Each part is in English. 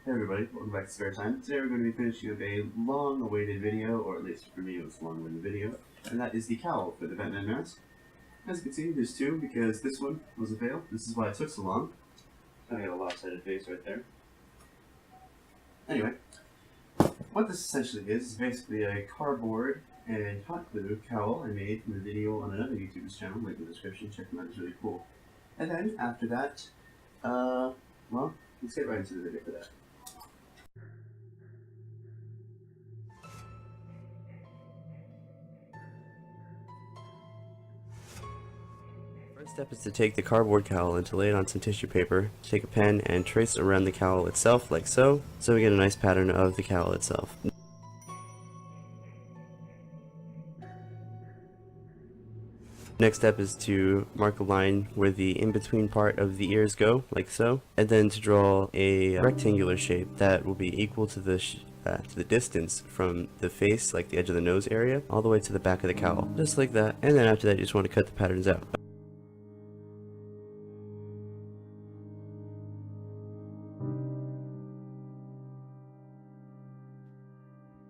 Hey everybody, welcome back to Spare Time. Today we're going to be finishing up a long-awaited video, or at least for me it was a long-awaited video, and that is the cowl for the Batman mask. As you can see, there's two, because this one was a fail. This is why it took so long. I got a lopsided face right there. Anyway, what this essentially is basically a cardboard and hot glue cowl I made from a video on another YouTuber's channel, link in the description, check them out, it's really cool. And then, after that, well, let's get right into the video for that. First step is to take the cardboard cowl and to lay it on some tissue paper. Take a pen and trace around the cowl itself like so we get a nice pattern of the cowl itself. Next step is to mark a line where the in-between part of the ears go, like so, and then to draw a rectangular shape that will be equal to the distance from the face, like the edge of the nose area, all the way to the back of the cowl, just like that. And then after that you just want to cut the patterns out.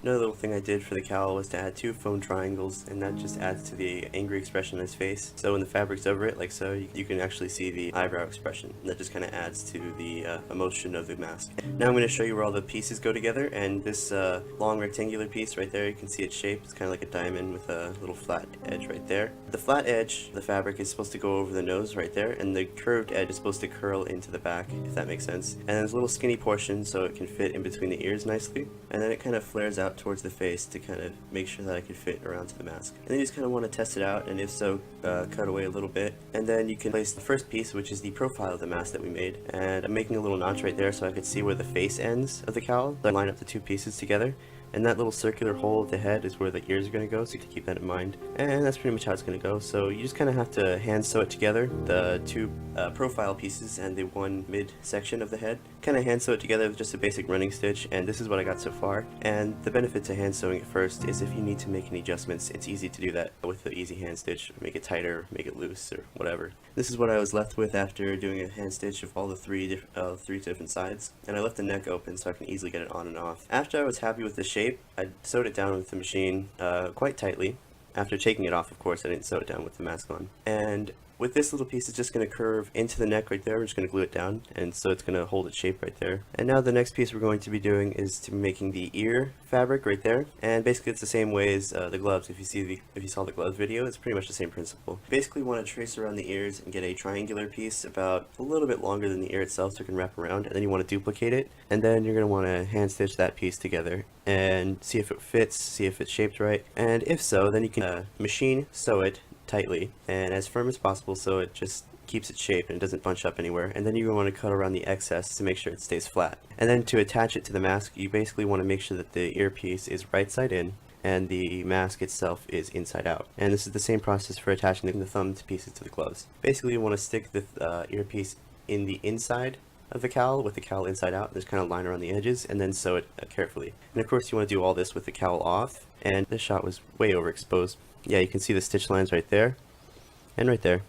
Another little thing I did for the cowl was to add two foam triangles, and that just adds to the angry expression on his face. So when the fabric's over it, like so, you can actually see the eyebrow expression. And that just kind of adds to the emotion of the mask. Now I'm going to show you where all the pieces go together, and this long rectangular piece right there, you can see its shape. It's kind of like a diamond with a little flat edge right there. The flat edge of the fabric is supposed to go over the nose right there, and the curved edge is supposed to curl into the back, if that makes sense. And then there's a little skinny portion so it can fit in between the ears nicely, and then it kind of flares out towards the face to kind of make sure that I can fit around to the mask. And then you just kind of want to test it out, and if so, cut away a little bit. And then you can place the first piece, which is the profile of the mask that we made. And I'm making a little notch right there so I could see where the face ends of the cowl. So I line up the two pieces together. And that little circular hole of the head is where the ears are going to go, so you have to keep that in mind. And that's pretty much how it's going to go. So you just kind of have to hand sew it together, the two profile pieces and the one mid section of the head. Kind of hand sew it together with just a basic running stitch, and this is what I got so far. And the benefit to hand sewing it first is if you need to make any adjustments, it's easy to do that with the easy hand stitch. Make it tighter, make it loose, or whatever. This is what I was left with after doing a hand stitch of all the three different sides. And I left the neck open so I can easily get it on and off. After I was happy with the shape, I sewed it down with the machine quite tightly. After taking it off, of course, I didn't sew it down with the mask on. And with this little piece, it's just going to curve into the neck right there. We're just going to glue it down, and so it's going to hold its shape right there. And now the next piece we're going to be doing is to be making the ear fabric right there. And basically it's the same way as the gloves. If you saw the gloves video, it's pretty much the same principle. Basically want to trace around the ears and get a triangular piece about a little bit longer than the ear itself so it can wrap around, and then you want to duplicate it, and then you're going to want to hand stitch that piece together and see if it fits, see if it's shaped right, and if so, then you can machine sew it tightly and as firm as possible so it just keeps its shape and it doesn't bunch up anywhere. And then you want to cut around the excess to make sure it stays flat. And then to attach it to the mask, you basically want to make sure that the earpiece is right side in and the mask itself is inside out. And this is the same process for attaching the thumb pieces to the gloves. Basically you want to stick the earpiece in the inside of the cowl with the cowl inside out. There's kind of line around the edges, and then sew it carefully. And of course you want to do all this with the cowl off, and this shot was way overexposed. Yeah, you can see the stitch lines right there and right there,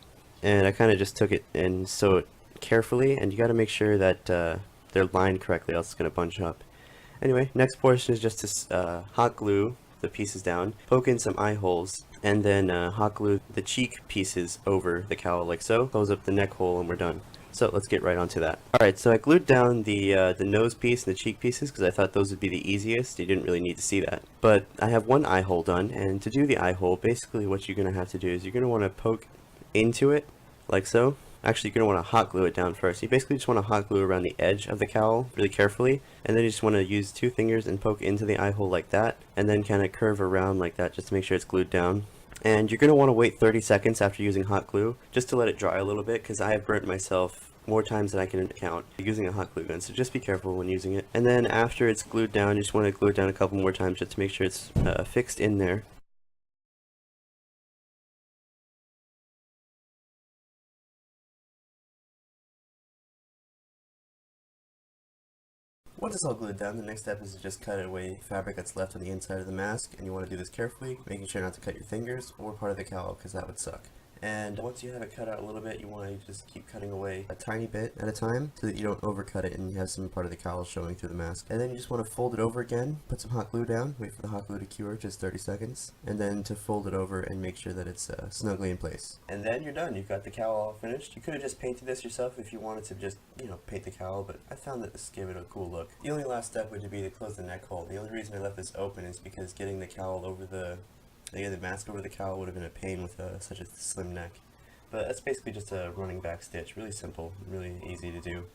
and I kind of just took it and sew it carefully, and you got to make sure that they're lined correctly, else it's going to bunch up. Anyway, next portion is just to hot glue the pieces down, poke in some eye holes, and then hot glue the cheek pieces over the cowl like so, close up the neck hole, and we're done. So let's get right onto that. Alright, so I glued down the nose piece and the cheek pieces because I thought those would be the easiest. You didn't really need to see that. But I have one eye hole done, and to do the eye hole, basically what you're going to have to do is you're going to want to poke into it, like so. Actually, you're going to want to hot glue it down first. You basically just want to hot glue around the edge of the cowl really carefully, and then you just want to use two fingers and poke into the eye hole like that, and then kind of curve around like that just to make sure it's glued down. And you're going to want to wait 30 seconds after using hot glue just to let it dry a little bit, because I have burnt myself more times than I can count using a hot glue gun, so just be careful when using it. And then after it's glued down, you just want to glue it down a couple more times just to make sure it's fixed in there. Once it's all glued down, the next step is to just cut away fabric that's left on the inside of the mask, and you want to do this carefully, making sure not to cut your fingers or part of the cowl, because that would suck. And once you have it cut out a little bit, you want to just keep cutting away a tiny bit at a time so that you don't overcut it and you have some part of the cowl showing through the mask. And then you just want to fold it over again, put some hot glue down, wait for the hot glue to cure, just 30 seconds, and then to fold it over and make sure that it's snugly in place. And then you're done. You've got the cowl all finished. You could have just painted this yourself if you wanted to just, paint the cowl, but I found that this gave it a cool look. The only last step would be to close the neck hole. The only reason I left this open is because getting the cowl over the mask over the cowl would have been a pain with such a slim neck. But that's basically just a running back stitch. Really simple, really easy to do.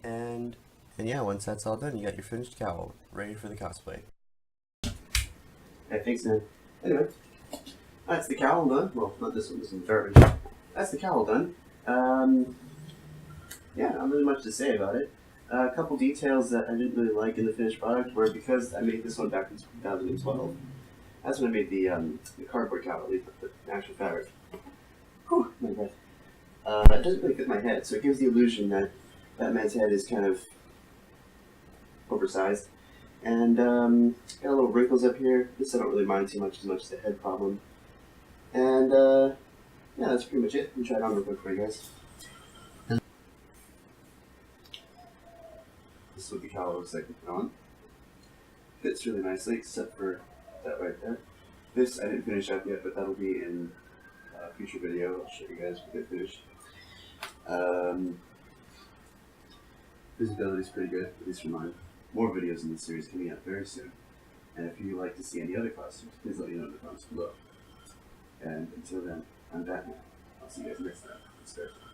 And yeah, once that's all done, you got your finished cowl, ready for the cosplay. Hey, thanks, man. Anyway, that's the cowl done. Well, not this one, this one's garbage. That's the cowl done. Yeah, not really much to say about it. A couple details that I didn't really like in the finished product were because I made this one back in 2012. That's when I made the cardboard cowl, at least the actual fabric. Whew, my breath. It doesn't really fit my head, so it gives the illusion that that man's head is kind of oversized. And got little wrinkles up here. This I don't really mind too much as the head problem. And yeah, that's pretty much it. Let me try it on real quick for you guys. This is what the cowl looks like with it on. Fits really nicely, except for that right there. This I didn't finish up yet, but that'll be in a future video. I'll show you guys when it finished. Visibility is pretty good, at least for mine. More videos in this series coming out very soon. And if you'd like to see any other costumes, please let me know in the comments below. And until then, I'm Batman. I'll see you guys next time. Let's go.